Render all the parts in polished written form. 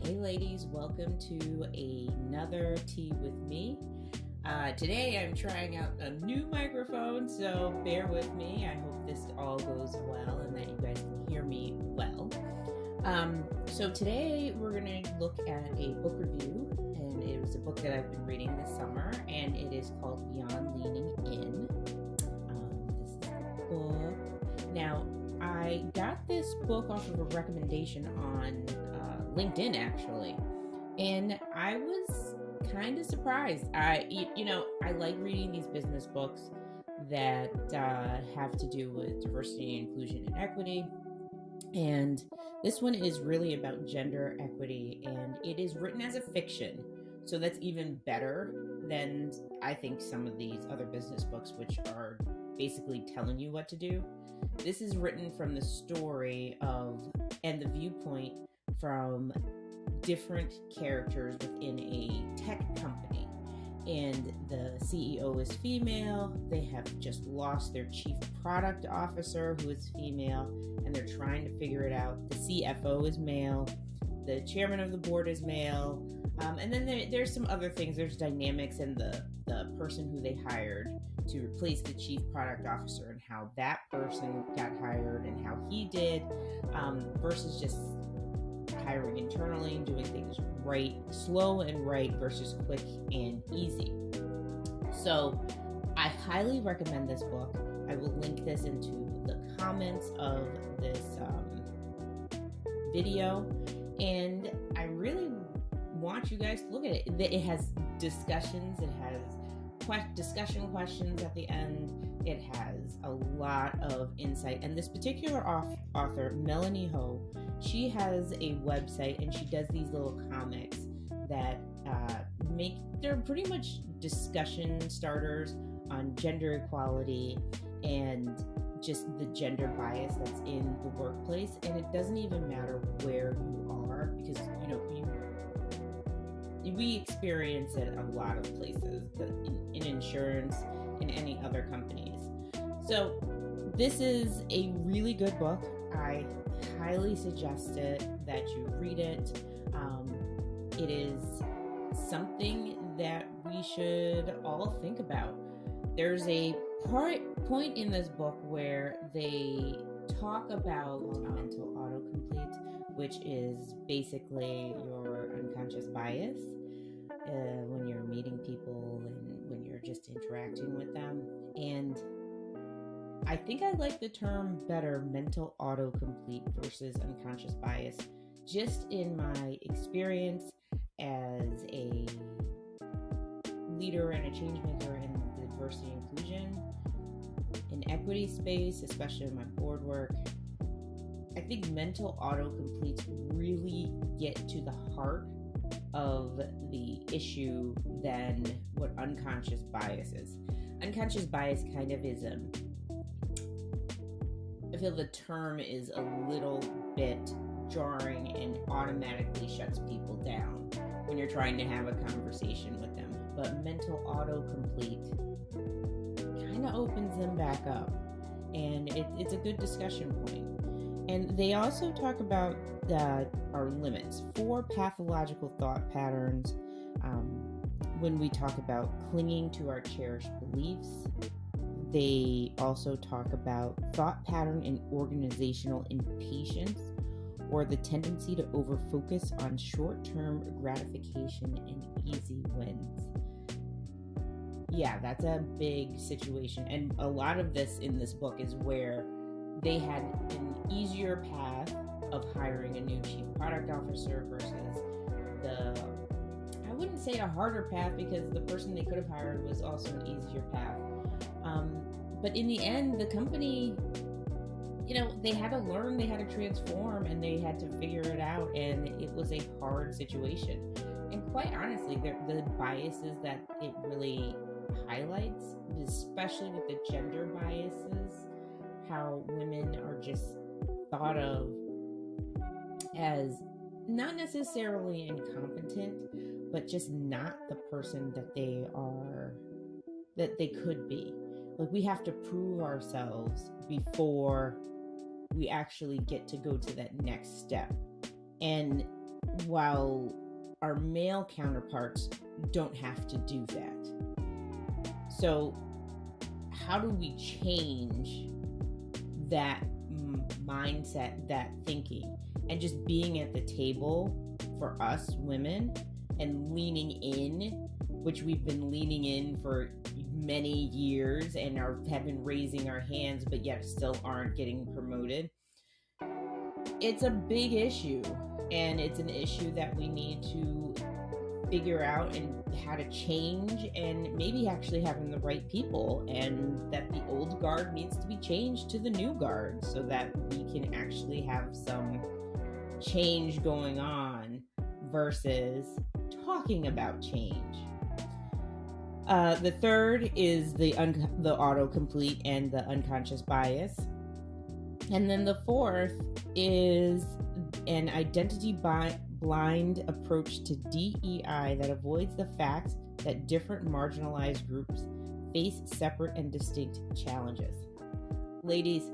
Hey ladies, welcome to another Tea with me. Today I'm trying out a new microphone, so bear with me. I hope this all goes well and that you guys can hear me well. So today we're going to look at a book review, and it was a book that I've been reading this summer, and it is called Beyond Leaning In. This is the book. Now, I got this book off of a recommendation on LinkedIn, actually, and I was kind of surprised. I like reading these business books that have to do with diversity, inclusion, and equity. And this one is really about gender equity, and it is written as a fiction. So that's even better than I think some of these other business books, which are basically telling you what to do. This is written from the story of and the viewpoint from different characters within a tech company. And the CEO is female. They have just lost their chief product officer, who is female, and they're trying to figure it out. The CFO is male. The chairman of the board is male. And then there's some other things. There's dynamics in the person who they hired to replace the chief product officer and how that person got hired and how he did versus just hiring internally and doing things right, slow and right versus quick and easy. So I highly recommend this book. I will link this into the comments of this video, and I really want you guys to look at it. It has discussions, it has discussion questions at the end, it has a lot of insight. And this particular author, Melanie Ho, she has a website and she does these little comics that they're pretty much discussion starters on gender equality and just the gender bias that's in the workplace. And it doesn't even matter where you are, because we experience it a lot of places, in insurance, in any other companies. So this is a really good book. I highly suggest it that you read it. It is something that we should all think about. There's a point in this book where they talk about mental autocomplete, which is basically your unconscious bias when you're meeting people and when you're just interacting with them. And I think I like the term better, mental autocomplete versus unconscious bias, just in my experience as a leader and a change maker in the diversity, inclusion, and equity space, especially in my board work. I think mental autocompletes really get to the heart of the issue than what unconscious bias is. Unconscious bias kind of is I feel the term is a little bit jarring and automatically shuts people down when you're trying to have a conversation with them. But mental autocomplete kind of opens them back up, and it's a good discussion point. And they also talk about our limits, 4 pathological thought patterns when we talk about clinging to our cherished beliefs. They also talk about thought pattern and organizational impatience, or the tendency to overfocus on short-term gratification and easy wins. Yeah, that's a big situation. And a lot of this in this book is where they had an easier path of hiring a new chief product officer versus I wouldn't say a harder path, because the person they could have hired was also an easier path. But in the end, the company, they had to learn, they had to transform, and they had to figure it out. And it was a hard situation. And quite honestly, the biases that it really highlights, especially with the gender biases, how women are just thought of as not necessarily incompetent, but just not the person that they could be. Like, we have to prove ourselves before we actually get to go to that next step. And while our male counterparts don't have to do that. So how do we change that mindset, that thinking, and just being at the table for us women and leaning in, which we've been leaning in for many years and have been raising our hands, but yet still aren't getting promoted. It's a big issue, and it's an issue that we need to figure out and how to change, and maybe actually having the right people, and that the old guard needs to be changed to the new guard so that we can actually have some change going on versus talking about change. The third is the autocomplete and the unconscious bias. And then the fourth is an identity blind approach to DEI that avoids the fact that different marginalized groups face separate and distinct challenges. Ladies,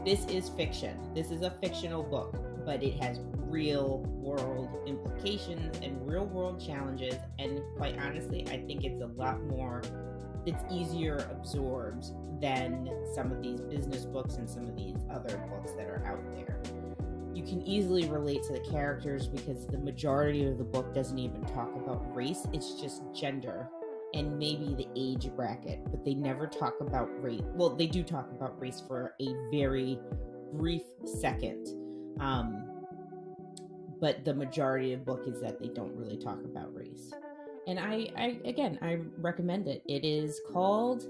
this is fiction. This is a fictional book, but it has real world implications and real world challenges. And quite honestly, I think it's easier absorbed than some of these business books and some of these other books that are out there. You can easily relate to the characters because the majority of the book doesn't even talk about race. It's just gender and maybe the age bracket, but they never talk about race. Well, they do talk about race for a very brief second. But the majority of the book is that they don't really talk about race. And I recommend it. It is called